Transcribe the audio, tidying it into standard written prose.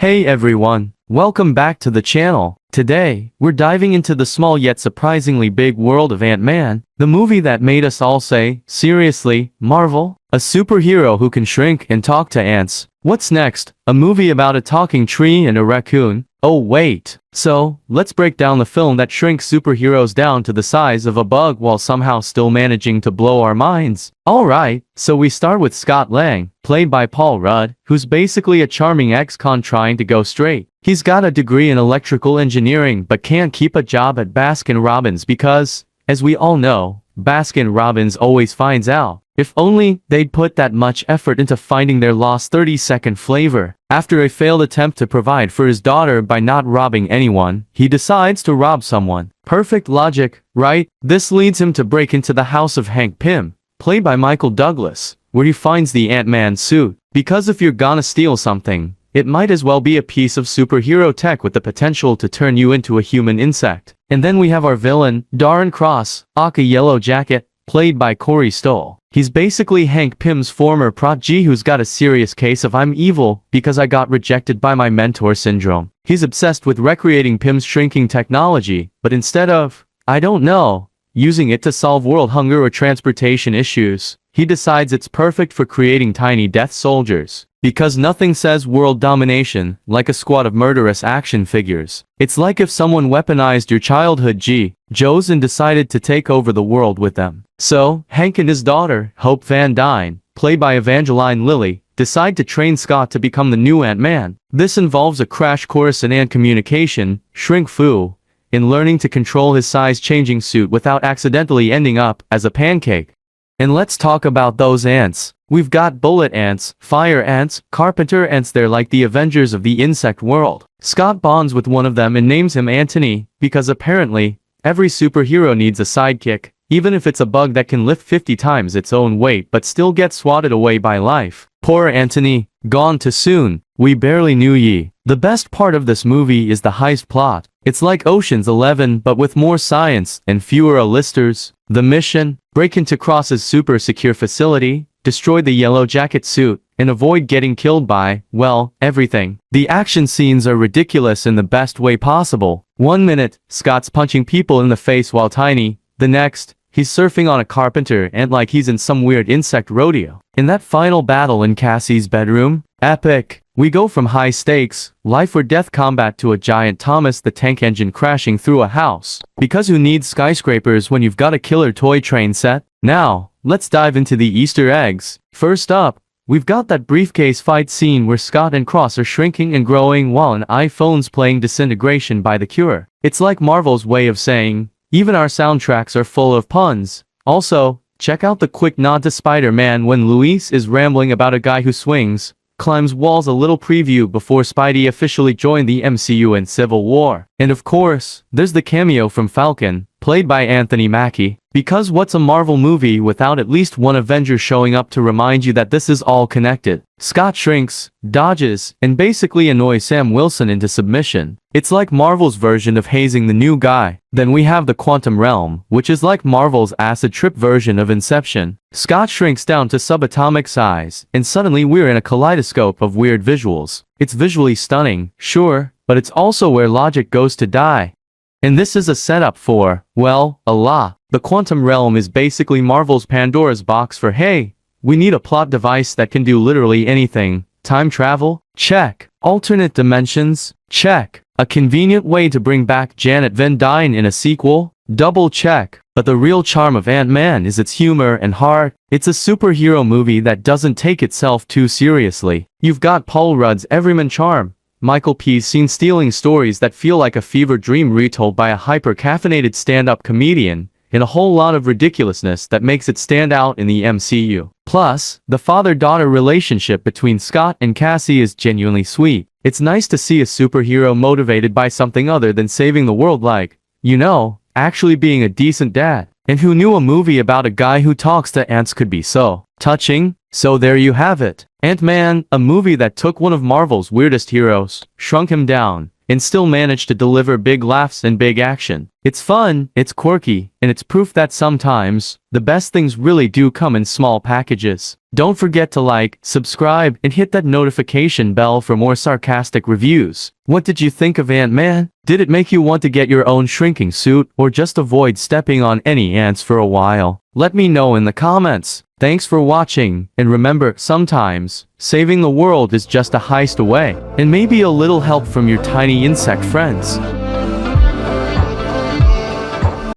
Hey everyone, welcome back to the channel. Today, we're diving into the small yet surprisingly big world of Ant-Man, the movie that made us all say, seriously, Marvel? A superhero who can shrink and talk to ants. What's next? A movie about a talking tree and a raccoon? Oh wait. So, let's break down the film that shrinks superheroes down to the size of a bug while somehow still managing to blow our minds. Alright, so we start with Scott Lang, played by Paul Rudd, who's basically a charming ex-con trying to go straight. He's got a degree in electrical engineering but can't keep a job at Baskin-Robbins because, as we all know, Baskin-Robbins always finds out. If only they'd put that much effort into finding their lost 30-second flavor. After a failed attempt to provide for his daughter by not robbing anyone, he decides to rob someone. Perfect logic, right? This leads him to break into the house of Hank Pym, played by Michael Douglas, where he finds the Ant-Man suit. Because if you're gonna steal something, it might as well be a piece of superhero tech with the potential to turn you into a human insect. And then we have our villain, Darren Cross, aka Yellow Jacket, played by Corey Stoll. He's basically Hank Pym's former protege who's got a serious case of I'm evil because I got rejected by my mentor syndrome. He's obsessed with recreating Pym's shrinking technology, but instead of, I don't know, using it to solve world hunger or transportation issues, he decides it's perfect for creating tiny death soldiers. Because nothing says world domination like a squad of murderous action figures. It's like if someone weaponized your childhood Joes and decided to take over the world with them. So, Hank and his daughter, Hope Van Dyne, played by Evangeline Lilly, decide to train Scott to become the new Ant-Man. This involves a crash course in ant communication, shrink fu, in learning to control his size-changing suit without accidentally ending up as a pancake. And let's talk about those ants. We've got bullet ants, fire ants, carpenter ants. They're like the Avengers of the insect world. Scott bonds with one of them and names him Anthony, because apparently, every superhero needs a sidekick, even if it's a bug that can lift 50 times its own weight but still gets swatted away by life. Poor Anthony, gone too soon. We barely knew ye. The best part of this movie is the heist plot. It's like Ocean's 11 but with more science and fewer A-listers. The mission: break into Cross's super secure facility, destroy the Yellow Jacket suit, and avoid getting killed by, well, everything. The action scenes are ridiculous in the best way possible. 1 minute, Scott's punching people in the face while tiny. The next, he's surfing on a carpenter ant like he's in some weird insect rodeo. In that final battle in Cassie's bedroom, epic. We go from high stakes, life or death combat to a giant Thomas the Tank Engine crashing through a house. Because who needs skyscrapers when you've got a killer toy train set? Now, let's dive into the Easter eggs. First up, we've got that briefcase fight scene where Scott and Cross are shrinking and growing while an iPhone's playing Disintegration by The Cure. It's like Marvel's way of saying, even our soundtracks are full of puns. Also, check out the quick nod to Spider-Man when Luis is rambling about a guy who climbs walls. A little preview before Spidey officially joined the MCU in Civil War. And of course, there's the cameo from Falcon, played by Anthony Mackie. Because what's a Marvel movie without at least one Avenger showing up to remind you that this is all connected? Scott shrinks, dodges, and basically annoys Sam Wilson into submission. It's like Marvel's version of hazing the new guy. Then we have the Quantum Realm, which is like Marvel's acid trip version of Inception. Scott shrinks down to subatomic size, and suddenly we're in a kaleidoscope of weird visuals. It's visually stunning, sure, but it's also where logic goes to die. And this is a setup for, well, Allah. The Quantum Realm is basically Marvel's Pandora's box for hey, we need a plot device that can do literally anything. Time travel? Check. Alternate dimensions? Check. A convenient way to bring back Janet Van Dyne in a sequel? Double check. But the real charm of Ant-Man is its humor and heart. It's a superhero movie that doesn't take itself too seriously. You've got Paul Rudd's everyman charm, Michael P's scene-stealing stories that feel like a fever dream retold by a hyper-caffeinated stand-up comedian, and a whole lot of ridiculousness that makes it stand out in the MCU. Plus, the father-daughter relationship between Scott and Cassie is genuinely sweet. It's nice to see a superhero motivated by something other than saving the world like, you know, actually being a decent dad. And who knew a movie about a guy who talks to ants could be so touching? So there you have it. Ant-Man, a movie that took one of Marvel's weirdest heroes, shrunk him down, and still manage to deliver big laughs and big action. It's fun, it's quirky, and it's proof that sometimes, the best things really do come in small packages. Don't forget to like, subscribe, and hit that notification bell for more sarcastic reviews. What did you think of Ant-Man? Did it make you want to get your own shrinking suit, or just avoid stepping on any ants for a while? Let me know in the comments. Thanks for watching, and remember, sometimes, saving the world is just a heist away, and maybe a little help from your tiny insect friends.